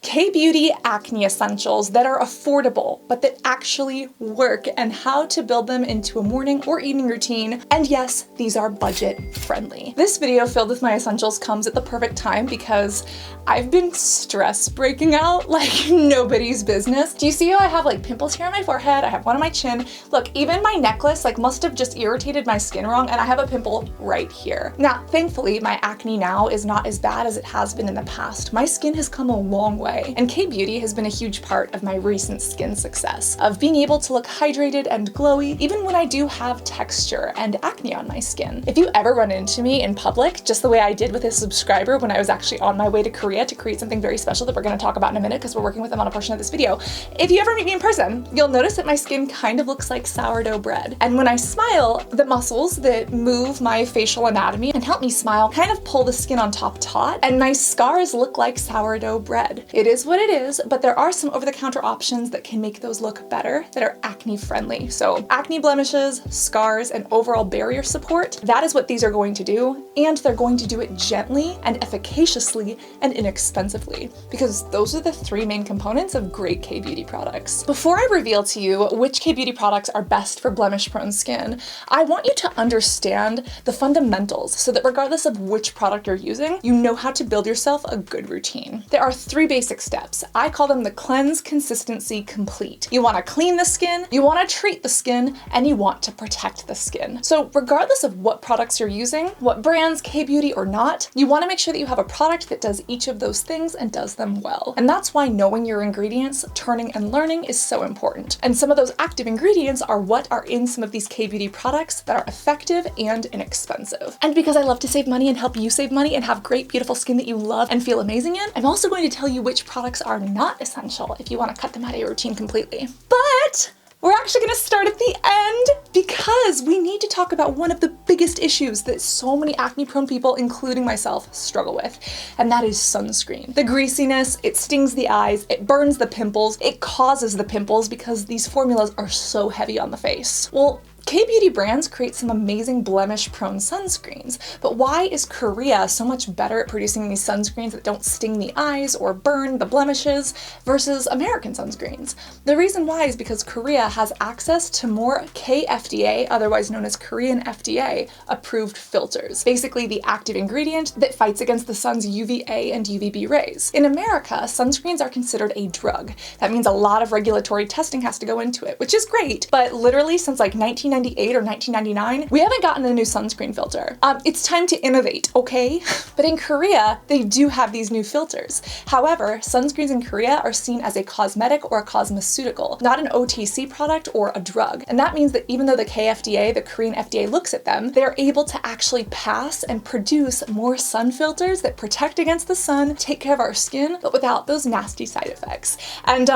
K-beauty acne essentials that are affordable, but that actually work, and how to build them into a morning or evening routine. And yes, these are budget friendly. This video filled with my essentials comes at the perfect time because I've been stress breaking out like nobody's business. Do you see how I have like pimples here on my forehead? I have one on my chin. Look, even my necklace like must have just irritated my skin wrong, and I have a pimple right here. Now, thankfully, my acne now is not as bad as it has been in the past. My skin has come a long way, and K-beauty has been a huge part of my recent skin success, of being able to look hydrated and glowy even when I do have texture and acne on my skin. If you ever run into me in public, just the way I did with a subscriber when I was actually on my way to Korea to create something very special that we're going to talk about in a minute because we're working with them on a portion of this video. If you ever meet me in person, you'll notice that my skin kind of looks like sourdough bread. And when I smile, the muscles that move my facial anatomy and help me smile kind of pull the skin on top taut, and my scars look like sourdough bread. It is what it is, but there are some over-the-counter options that can make those look better that are acne friendly. So acne blemishes, scars, and overall barrier support, that is what these are going to do, and they're going to do it gently and efficaciously and inexpensively, because those are the three main components of great K-beauty products. Before I reveal to you which K-beauty products are best for blemish-prone skin, I want you to understand the fundamentals so that regardless of which product you're using, you know how to build yourself a good routine. There are three basic steps. I call them the cleanse, consistency, complete. You want to clean the skin, you want to treat the skin, and you want to protect the skin. So regardless of what products you're using, what brands, K-beauty or not, you want to make sure that you have a product that does each of those things and does them well. And that's why knowing your ingredients, turning and learning is so important. And some of those active ingredients are what are in some of these K-beauty products that are effective and inexpensive. And because I love to save money and help you save money and have great, beautiful skin that you love and feel amazing in, I'm also going to tell you which products are not essential if you want to cut them out of your routine completely. But we're actually going to start at the end because we need to talk about one of the biggest issues that so many acne-prone people, including myself, struggle with, and that is sunscreen. The greasiness, it stings the eyes, it burns the pimples, it causes the pimples because these formulas are so heavy on the face. Well, K-beauty brands create some amazing blemish-prone sunscreens, but why is Korea so much better at producing these sunscreens that don't sting the eyes or burn the blemishes versus American sunscreens? The reason why is because Korea has access to more KFDA, otherwise known as Korean FDA, approved filters, basically the active ingredient that fights against the sun's UVA and UVB rays. In America, sunscreens are considered a drug. That means a lot of regulatory testing has to go into it, which is great, but literally since like 1998 or 1999, we haven't gotten a new sunscreen filter. It's time to innovate, okay? But in Korea, they do have these new filters. However, sunscreens in Korea are seen as a cosmetic or a cosmeceutical, not an OTC product or a drug. And that means that even though the KFDA, the Korean FDA, looks at them, they're able to actually pass and produce more sun filters that protect against the sun, take care of our skin, but without those nasty side effects. And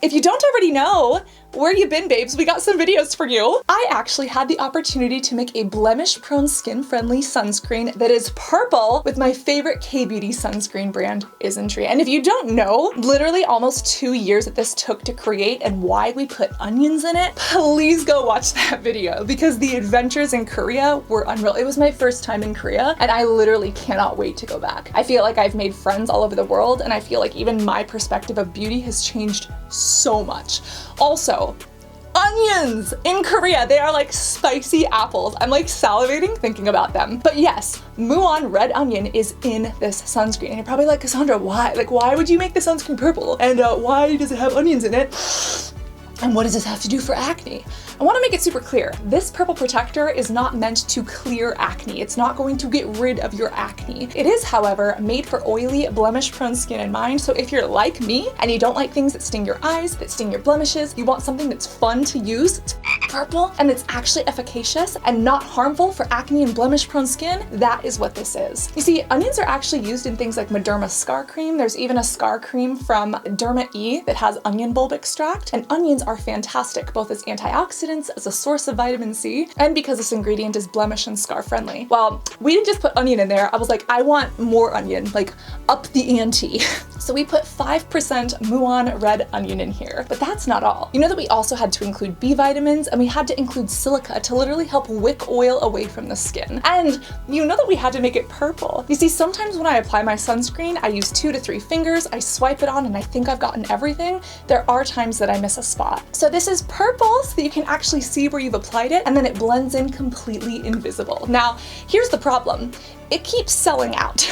if you don't already know, where you been, babes? We got some videos for you. I actually had the opportunity to make a blemish-prone skin-friendly sunscreen that is purple with my favorite K-beauty sunscreen brand, Istnree. And if you don't know, literally almost 2 years that this took to create and why we put onions in it, please go watch that video because the adventures in Korea were unreal. It was my first time in Korea and I literally cannot wait to go back. I feel like I've made friends all over the world and I feel like even my perspective of beauty has changed so much. Also, onions in Korea, they are like spicy apples. I'm like salivating thinking about them. But yes, Muon red onion is in this sunscreen. And you're probably like, Cassandra, why? Like, why would you make the sunscreen purple? And why does it have onions in it? And what does this have to do for acne? I want to make it super clear. This purple protector is not meant to clear acne. It's not going to get rid of your acne. It is, however, made for oily, blemish-prone skin in mind. So if you're like me and you don't like things that sting your eyes, that sting your blemishes, you want something that's fun to use, it's purple, and it's actually efficacious and not harmful for acne and blemish-prone skin, that is what this is. You see, onions are actually used in things like Mederma scar cream. There's even a scar cream from Derma E that has onion bulb extract, and onions are fantastic, both as antioxidants, as a source of vitamin C, and because this ingredient is blemish and scar friendly. Well, we didn't just put onion in there. I was like, I want more onion, like up the ante. So we put 5% Muon red onion in here, but that's not all. You know that we also had to include B vitamins and we we had to include silica to literally help wick oil away from the skin. And you know that we had to make it purple. You see, sometimes when I apply my sunscreen, I use 2 to 3 fingers, I swipe it on and I think I've gotten everything. There are times that I miss a spot. So this is purple so that you can actually see where you've applied it, and then it blends in completely invisible. Now, here's the problem. It keeps selling out.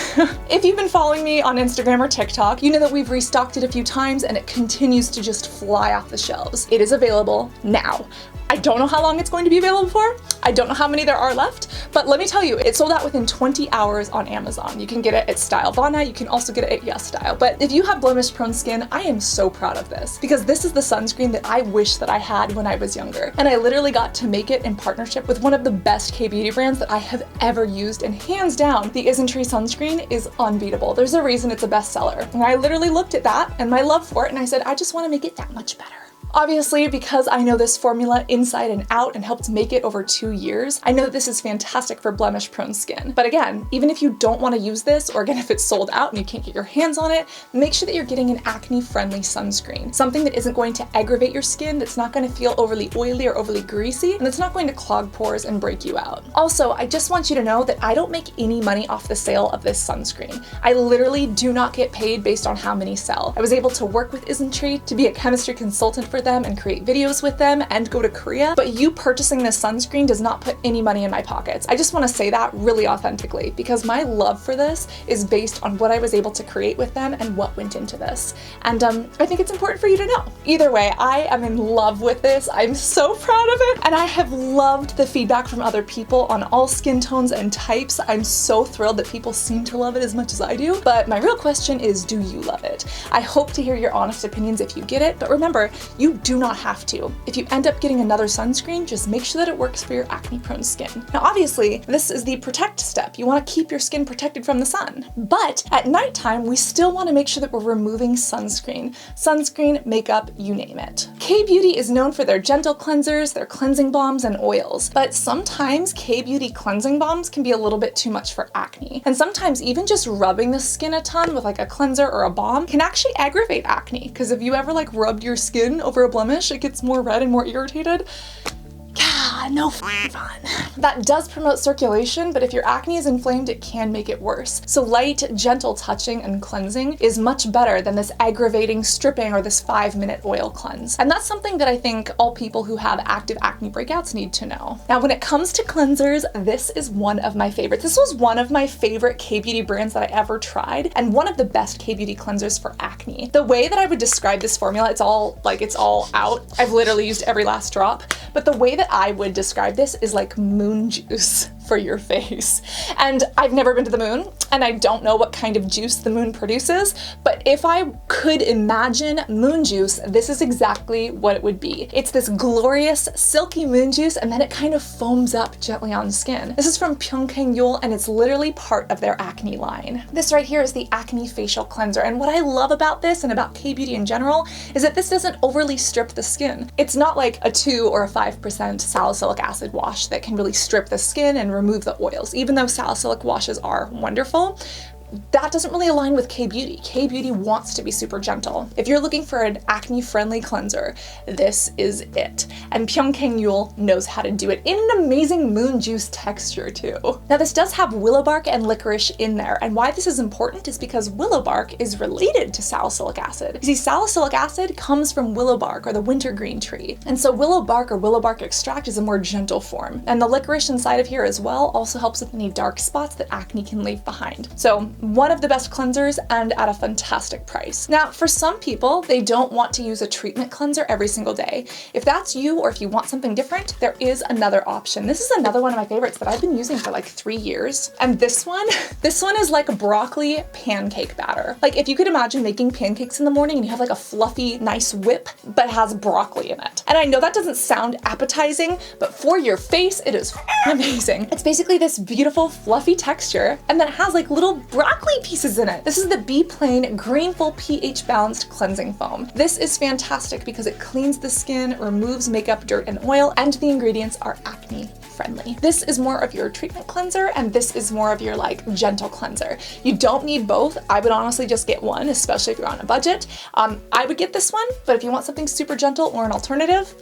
If you've been following me on Instagram or TikTok, you know that we've restocked it a few times and it continues to just fly off the shelves. It is available now. I don't know how long it's going to be available for. I don't know how many there are left, but let me tell you, it sold out within 20 hours on Amazon. You can get it at Stylevana. You can also get it at Yes Style. But if you have blemish prone skin, I am so proud of this because this is the sunscreen that I wish that I had when I was younger. And I literally got to make it in partnership with one of the best K-beauty brands that I have ever used, and hands down, the Istnree sunscreen is unbeatable. There's a reason it's a bestseller. And I literally looked at that and my love for it and I said, I just want to make it that much better. Obviously, because I know this formula inside and out and helped make it over 2 years, I know that this is fantastic for blemish prone skin. But again, even if you don't want to use this, or again, if it's sold out and you can't get your hands on it, make sure that you're getting an acne-friendly sunscreen. Something that isn't going to aggravate your skin, that's not going to feel overly oily or overly greasy, and that's not going to clog pores and break you out. Also, I just want you to know that I don't make any money off the sale of this sunscreen. I literally do not get paid based on how many sell. I was able to work with Istnree to be a chemistry consultant for them and create videos with them and go to Korea, but you purchasing this sunscreen does not put any money in my pockets. I just want to say that really authentically because my love for this is based on what I was able to create with them and what went into this. And I think it's important for you to know. Either way, I am in love with this. I'm so proud of it, and I have loved the feedback from other people on all skin tones and types. I'm so thrilled that people seem to love it as much as I do, but my real question is, do you love it? I hope to hear your honest opinions if you get it, but remember, you do not have to. If you end up getting another sunscreen, just make sure that it works for your acne-prone skin. Now, obviously, this is the protect step. You want to keep your skin protected from the sun. But at nighttime, we still want to make sure that we're removing sunscreen. Sunscreen, makeup, you name it. K-beauty is known for their gentle cleansers, their cleansing balms, and oils. But sometimes K-beauty cleansing balms can be a little bit too much for acne. And sometimes even just rubbing the skin a ton with like a cleanser or a balm can actually aggravate acne. Because if you ever like rubbed your skin over a blemish, it gets more red and more irritated. No fun. That does promote circulation, but if your acne is inflamed, it can make it worse. So light, gentle touching and cleansing is much better than this aggravating stripping or this 5-minute oil cleanse. And that's something that I think all people who have active acne breakouts need to know. Now, when it comes to cleansers, this is one of my favorites. This was one of my favorite K-beauty brands that I ever tried, and one of the best K-beauty cleansers for acne. The way that I would describe this formula, it's all out. I've literally used every last drop, but the way that I would describe this is like moon juice for your face. And I've never been to the moon, and I don't know what kind of juice the moon produces, but if I could imagine moon juice, this is exactly what it would be. It's this glorious, silky moon juice, and then it kind of foams up gently on skin. This is from Pyunkang, and it's literally part of their acne line. This right here is the Acne Facial Cleanser, and what I love about this and about K-beauty in general is that this doesn't overly strip the skin. It's not like a 2 or a 5% salicylic acid wash that can really strip the skin and remove the oils. Even though salicylic washes are wonderful, that doesn't really align with K-beauty. K-beauty wants to be super gentle. If you're looking for an acne-friendly cleanser, this is it. And Pyunkang knows how to do it in an amazing moon juice texture too. Now, this does have willow bark and licorice in there, and why this is important is because willow bark is related to salicylic acid. You see, salicylic acid comes from willow bark or the wintergreen tree, and so willow bark or willow bark extract is a more gentle form. And the licorice inside of here as well also helps with any dark spots that acne can leave behind. So one of the best cleansers and at a fantastic price. Now, for some people, they don't want to use a treatment cleanser every single day. If that's you, or if you want something different, there is another option. This is another one of my favorites that I've been using for like 3 years. And this one is like a broccoli pancake batter. Like if you could imagine making pancakes in the morning and you have like a fluffy, nice whip, but has broccoli in it. And I know that doesn't sound appetizing, but for your face, it is amazing. It's basically this beautiful, fluffy texture, and then it has like little broccoli pieces in it. This is the bePlain Greenful pH Balanced Cleansing Foam. This is fantastic because it cleans the skin, removes makeup, dirt, and oil, and the ingredients are acne friendly. This is more of your treatment cleanser, and this is more of your like gentle cleanser. You don't need both. I would honestly just get one, especially if you're on a budget. I would get this one, but if you want something super gentle or an alternative,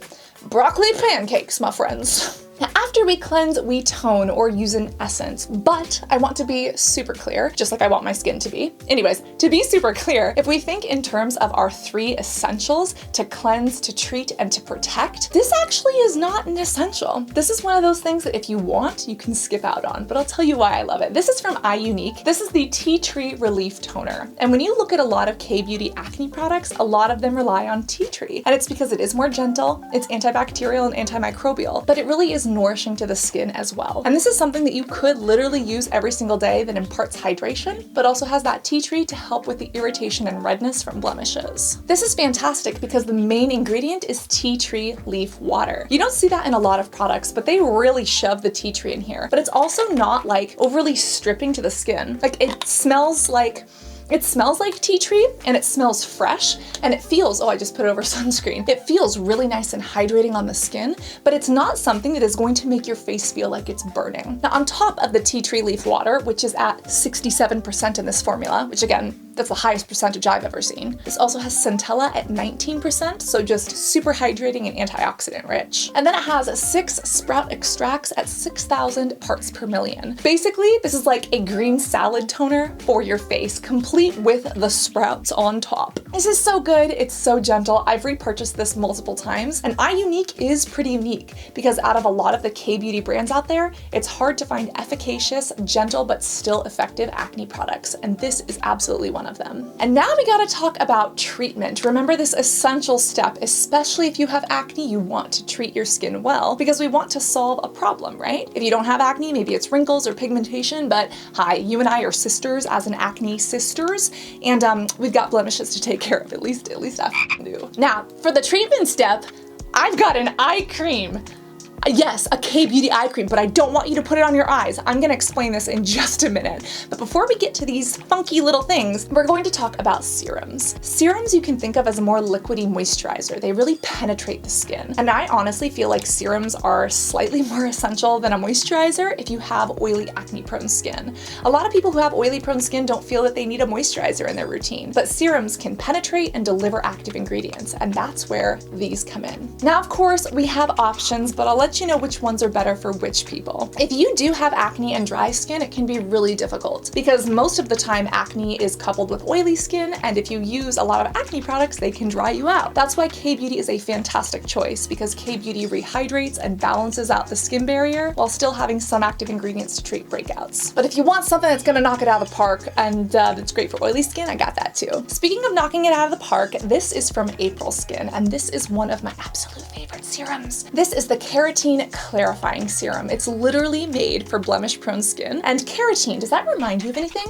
broccoli pancakes, my friends. Now, after we cleanse, we tone or use an essence, but I want to be super clear, just like I want my skin to be. Anyways, to be super clear, if we think in terms of our 3 essentials to cleanse, to treat, and to protect, this actually is not an essential. This is one of those things that if you want, you can skip out on, but I'll tell you why I love it. This is from iUNIK. This is the Tea Tree Relief Toner. And when you look at a lot of K-beauty acne products, a lot of them rely on tea tree. And it's because it is more gentle, it's antibacterial and antimicrobial, but it really is nourishing to the skin as well. And this is something that you could literally use every single day that imparts hydration, but also has that tea tree to help with the irritation and redness from blemishes. This is fantastic because the main ingredient is tea tree leaf water. You don't see that in a lot of products, but they really shove the tea tree in here. But it's also not like overly stripping to the skin. Like it smells like tea tree and it smells fresh and it feels, oh, I just put it over sunscreen. It feels really nice and hydrating on the skin, but it's not something that is going to make your face feel like it's burning. Now, on top of the tea tree leaf water, which is at 67% in this formula, which again, that's the highest percentage I've ever seen. This also has centella at 19%, so just super hydrating and antioxidant rich. And then it has 6 sprout extracts at 6,000 parts per million. Basically, this is like a green salad toner for your face, complete with the sprouts on top. This is so good, it's so gentle. I've repurchased this multiple times, and iUNIK is pretty unique because out of a lot of the K-beauty brands out there, it's hard to find efficacious, gentle, but still effective acne products, and this is absolutely one of them. And now we gotta talk about treatment. Remember this essential step, especially if you have acne, you want to treat your skin well because we want to solve a problem, right? If you don't have acne, maybe it's wrinkles or pigmentation, but hi, you and I are sisters as an acne sisters, and we've got blemishes to take care of, at least I do. Now, for the treatment step, I've got an eye cream. Yes, a K-beauty eye cream, but I don't want you to put it on your eyes. I'm gonna explain this in just a minute. But before we get to these funky little things, we're going to talk about serums. Serums you can think of as a more liquidy moisturizer. They really penetrate the skin. And I honestly feel like serums are slightly more essential than a moisturizer if you have oily acne-prone skin. A lot of people who have oily prone skin don't feel that they need a moisturizer in their routine, but serums can penetrate and deliver active ingredients, and that's where these come in. Now, of course, we have options, but I'll let you know which ones are better for which people. If you do have acne and dry skin, it can be really difficult because most of the time acne is coupled with oily skin, and if you use a lot of acne products, they can dry you out. That's why K-beauty is a fantastic choice because K-beauty rehydrates and balances out the skin barrier while still having some active ingredients to treat breakouts. But if you want something that's gonna knock it out of the park and that's great for oily skin, I got that too. Speaking of knocking it out of the park, this is from April Skin, and this is one of my absolute favorite serums. This is the Carrotene Clarifying Serum. It's literally made for blemish-prone skin. And carotene, does that remind you of anything?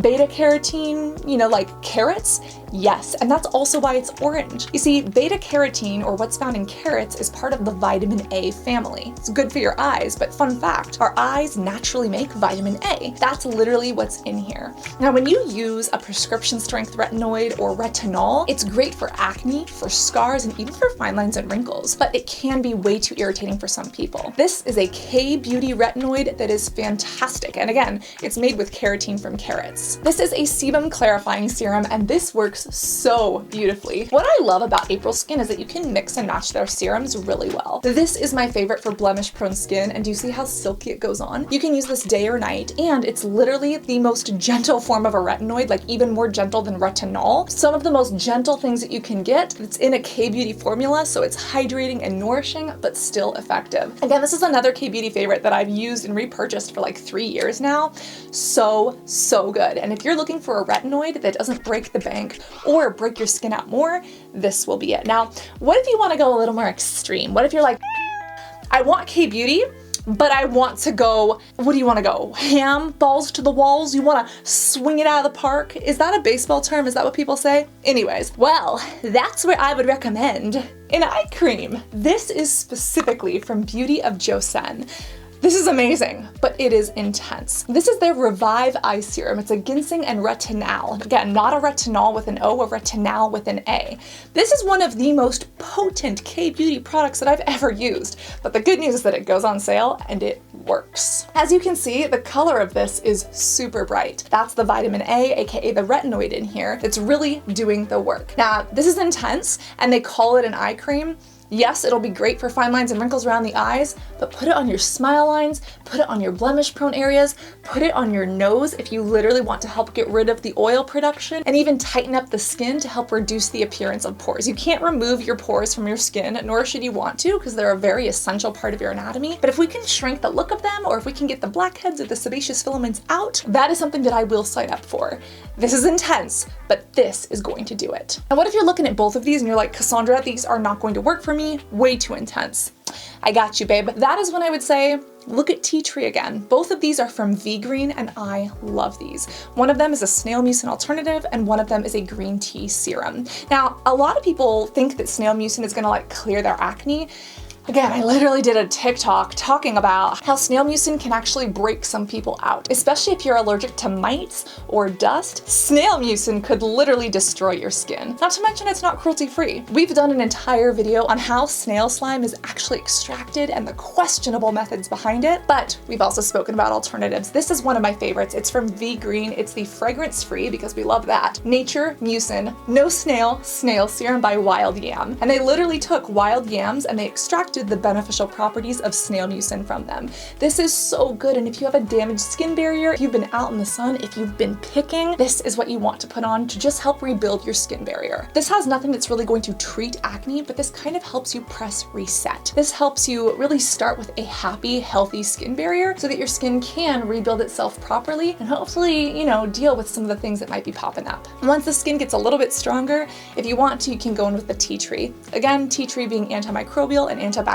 Beta carotene, you know, like carrots? Yes, and that's also why it's orange. You see, beta carotene, or what's found in carrots, is part of the vitamin A family. It's good for your eyes, but fun fact, our eyes naturally make vitamin A. That's literally what's in here. Now, when you use a prescription strength retinoid or retinol, it's great for acne, for scars, and even for fine lines and wrinkles, but it can be way too irritating for some people. This is a K-beauty retinoid that is fantastic, and again, it's made with carotene from carrots. This is a sebum clarifying serum, and this works so beautifully. What I love about April Skin is that you can mix and match their serums really well. This is my favorite for blemish-prone skin, and do you see how silky it goes on? You can use this day or night, and it's literally the most gentle form of a retinoid, like even more gentle than retinol. Some of the most gentle things that you can get. It's in a K-beauty formula, so it's hydrating and nourishing, but still effective. Again, this is another K-beauty favorite that I've used and repurchased for like 3 years now. So good. And if you're looking for a retinoid that doesn't break the bank or break your skin out more, this will be it. Now, what if you want to go a little more extreme? What if you're like, I want K-beauty, but I want to go, what do you want to go? Ham? Balls to the walls? You want to swing it out of the park? Is that a baseball term? Is that what people say? Anyways, well, that's where I would recommend an eye cream. This is specifically from Beauty of Joseon. This is amazing, but it is intense. This is their Revive Eye Serum. It's a ginseng and retinal. Again, not a retinol with an O, a retinal with an A. This is one of the most potent K-beauty products that I've ever used, but the good news is that it goes on sale and it works. As you can see, the color of this is super bright. That's the vitamin A, aka the retinoid in here. It's really doing the work. Now, this is intense, and they call it an eye cream. Yes, it'll be great for fine lines and wrinkles around the eyes, but put it on your smile lines, put it on your blemish prone areas, put it on your nose if you literally want to help get rid of the oil production, and even tighten up the skin to help reduce the appearance of pores. You can't remove your pores from your skin, nor should you want to, because they're a very essential part of your anatomy. But if we can shrink the look of them, or if we can get the blackheads or the sebaceous filaments out, that is something that I will sign up for. This is intense, but this is going to do it. And what if you're looking at both of these and you're like, Cassandra, these are not going to work for me, way too intense. I got you, babe. That is when I would say, look at Tea Tree again. Both of these are from Vegreen, and I love these. One of them is a snail mucin alternative, and one of them is a green tea serum. Now, a lot of people think that snail mucin is gonna like clear their acne. Again, I literally did a TikTok talking about how snail mucin can actually break some people out, especially if you're allergic to mites or dust. Snail mucin could literally destroy your skin. Not to mention it's not cruelty-free. We've done an entire video on how snail slime is actually extracted and the questionable methods behind it, but we've also spoken about alternatives. This is one of my favorites. It's from Vegreen. It's the fragrance-free, because we love that, Nature Mucin No Snail Serum by Wild Yam. And they literally took wild yams and they extracted the beneficial properties of snail mucin from them. This is so good, and if you have a damaged skin barrier, if you've been out in the sun, if you've been picking, this is what you want to put on to just help rebuild your skin barrier. This has nothing that's really going to treat acne, but this kind of helps you press reset. This helps you really start with a happy, healthy skin barrier so that your skin can rebuild itself properly and hopefully, you know, deal with some of the things that might be popping up. And once the skin gets a little bit stronger, if you want to, you can go in with the tea tree. Again, tea tree being antimicrobial and antibacterial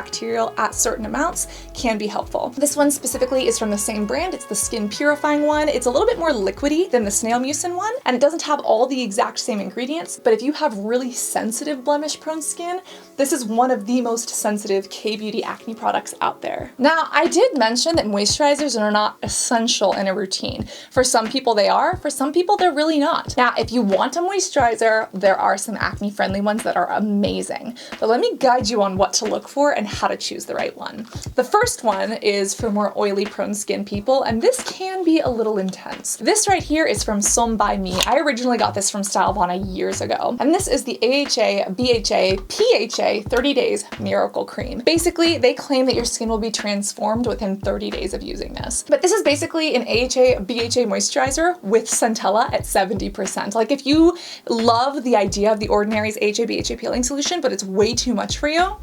at certain amounts can be helpful. This one specifically is from the same brand. It's the skin purifying one. It's a little bit more liquidy than the snail mucin one, and it doesn't have all the exact same ingredients, but if you have really sensitive blemish prone skin, this is one of the most sensitive K-beauty acne products out there. Now, I did mention that moisturizers are not essential in a routine. For some people they are, for some people they're really not. Now, if you want a moisturizer, there are some acne friendly ones that are amazing, but let me guide you on what to look for and how to choose the right one. The first one is for more oily prone skin people, and this can be a little intense. This right here is from Som by Me. I originally got this from Stylevana years ago, and this is the AHA, BHA, PHA 30 Days Miracle Cream. Basically, they claim that your skin will be transformed within 30 days of using this. But this is basically an AHA, BHA moisturizer with centella at 70%. Like if you love the idea of The Ordinary's AHA, BHA peeling solution, but it's way too much for you,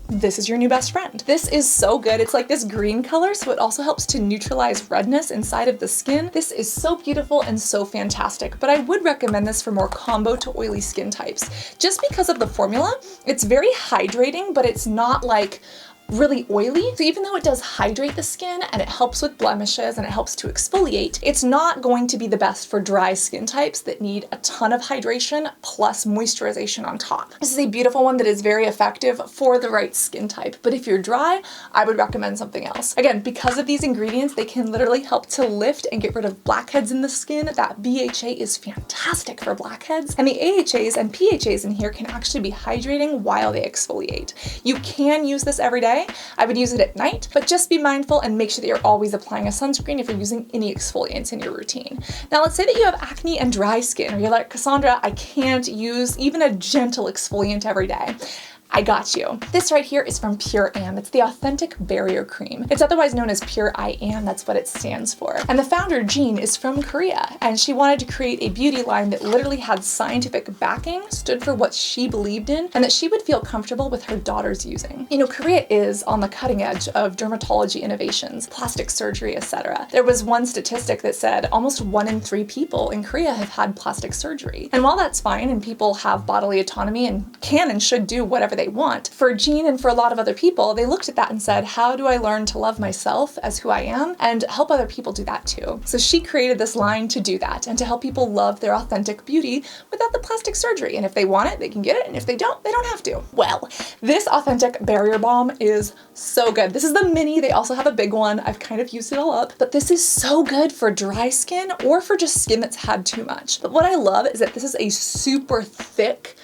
this is your new best friend. This is so good. It's like this green color, so it also helps to neutralize redness inside of the skin. This is so beautiful and so fantastic, but I would recommend this for more combo to oily skin types. Just because of the formula, it's very hydrating, but it's not like really oily. So even though it does hydrate the skin and it helps with blemishes and it helps to exfoliate, it's not going to be the best for dry skin types that need a ton of hydration plus moisturization on top. This is a beautiful one that is very effective for the right skin type, but if you're dry, I would recommend something else. Again, because of these ingredients, they can literally help to lift and get rid of blackheads in the skin. That BHA is fantastic for blackheads, and the AHAs and PHAs in here can actually be hydrating while they exfoliate. You can use this every day. I would use it at night, but just be mindful and make sure that you're always applying a sunscreen if you're using any exfoliants in your routine. Now, let's say that you have acne and dry skin, or you're like, Cassandra, I can't use even a gentle exfoliant every day. I got you. This right here is from Pure Am. It's the Authentic Barrier Cream. It's otherwise known as Pure I Am, that's what it stands for. And the founder, Jean, is from Korea, and she wanted to create a beauty line that literally had scientific backing, stood for what she believed in, and that she would feel comfortable with her daughters using. You know, Korea is on the cutting edge of dermatology innovations, plastic surgery, etc. There was one statistic that said almost 1 in 3 people in Korea have had plastic surgery. And while that's fine and people have bodily autonomy and can and should do whatever they want, for Jean and for a lot of other people, they looked at that and said, how do I learn to love myself as who I am and help other people do that too? So she created this line to do that and to help people love their authentic beauty without the plastic surgery. And if they want it, they can get it. And if they don't, they don't have to. Well, this Authentic Barrier Balm is so good. This is the mini. They also have a big one. I've kind of used it all up, but this is so good for dry skin or for just skin that's had too much. But what I love is that this is a super thick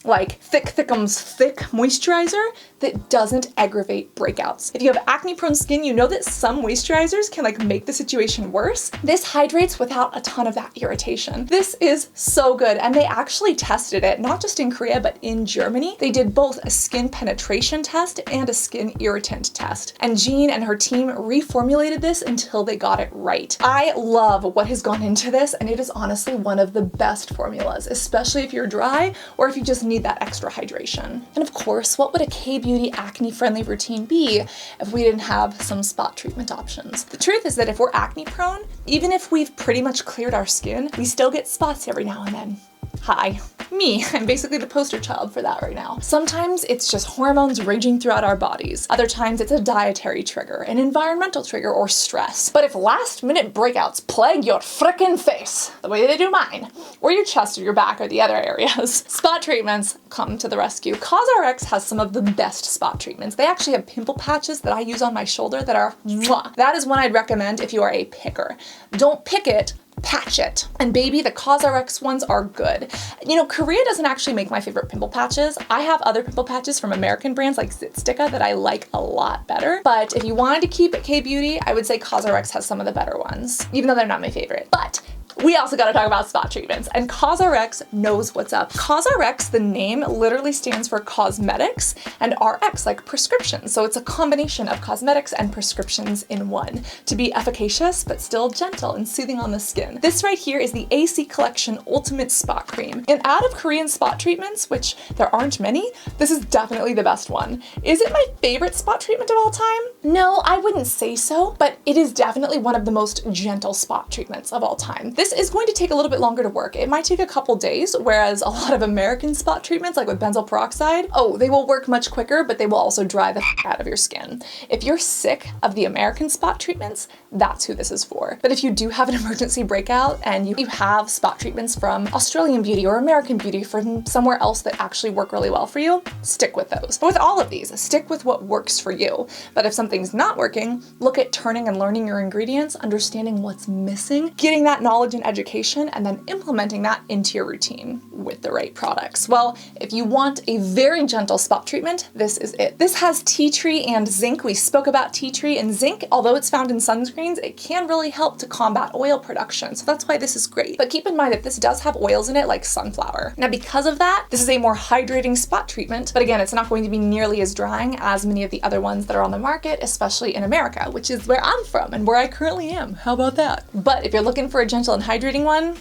like thickums thick moisturizer that doesn't aggravate breakouts. If you have acne-prone skin, you know that some moisturizers can like make the situation worse. This hydrates without a ton of that irritation. This is so good, and they actually tested it, not just in Korea, but in Germany. They did both a skin penetration test and a skin irritant test. And Jean and her team reformulated this until they got it right. I love what has gone into this, and it is honestly one of the best formulas, especially if you're dry or if you just need that extra hydration. And of course, what would a K-beauty acne-friendly routine be if we didn't have some spot treatment options? The truth is that if we're acne prone, even if we've pretty much cleared our skin, we still get spots every now and then. Hi, me. I'm basically the poster child for that right now. Sometimes it's just hormones raging throughout our bodies. Other times it's a dietary trigger, an environmental trigger, or stress. But if last minute breakouts plague your frickin' face, the way they do mine, or your chest or your back or the other areas, spot treatments come to the rescue. COSRX has some of the best spot treatments. They actually have pimple patches that I use on my shoulder that are mwah. That is one I'd recommend if you are a picker. Don't pick it, patch it. And baby, the COSRX ones are good. You know, Korea doesn't actually make my favorite pimple patches. I have other pimple patches from American brands like Zitsticka that I like a lot better. But if you wanted to keep it K-beauty, I would say COSRX has some of the better ones, even though they're not my favorite. But we also gotta talk about spot treatments, and COSRX knows what's up. COSRX, the name literally stands for cosmetics, and RX like prescription. So it's a combination of cosmetics and prescriptions in one to be efficacious, but still gentle and soothing on the skin. This right here is the AC Collection Ultimate Spot Cream. And out of Korean spot treatments, which there aren't many, this is definitely the best one. Is it my favorite spot treatment of all time? No, I wouldn't say so, but it is definitely one of the most gentle spot treatments of all time. This is going to take a little bit longer to work. It might take a couple days, whereas a lot of American spot treatments, like with benzoyl peroxide, oh, they will work much quicker, but they will also dry the out of your skin. If you're sick of the American spot treatments, that's who this is for. But if you do have an emergency breakout and you have spot treatments from Australian Beauty or American Beauty from somewhere else that actually work really well for you, stick with those. But with all of these, stick with what works for you. But if something's not working, look at turning and learning your ingredients, understanding what's missing, getting that knowledge and education, and then implementing that into your routine with the right products. Well, if you want a very gentle spot treatment, this is it. This has tea tree and zinc. We spoke about tea tree and zinc. Although it's found in sunscreens, it can really help to combat oil production. So that's why this is great. But keep in mind that this does have oils in it like sunflower. Now, because of that, this is a more hydrating spot treatment. But again, it's not going to be nearly as drying as many of the other ones that are on the market, especially in America, which is where I'm from and where I currently am. How about that? But if you're looking for a gentle and hydrating one,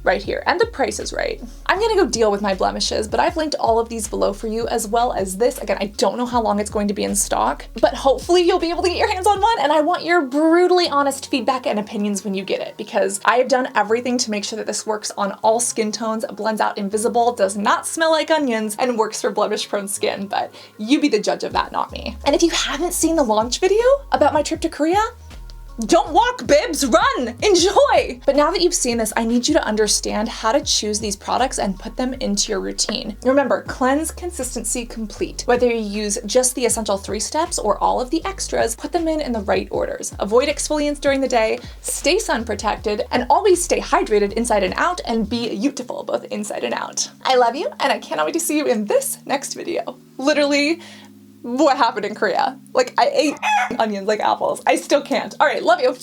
right here, and the price is right. I'm gonna go deal with my blemishes, but I've linked all of these below for you, as well as this. Again, I don't know how long it's going to be in stock, but hopefully you'll be able to get your hands on one, and I want your brutally honest feedback and opinions when you get it, because I have done everything to make sure that this works on all skin tones, blends out invisible, does not smell like onions, and works for blemish-prone skin, but you be the judge of that, not me. And if you haven't seen the launch video about my trip to Korea, don't walk, bibs, run, enjoy. But now that you've seen this, I need you to understand how to choose these products and put them into your routine. Remember, cleanse, consistency, complete. Whether you use just the essential 3 steps or all of the extras, put them in the right orders. Avoid exfoliants during the day, stay sun protected, and always stay hydrated inside and out, and be beautiful both inside and out. I love you, and I cannot wait to see you in this next video. Literally, what happened in Korea? Like, I ate onions like apples. I still can't. All right, love you.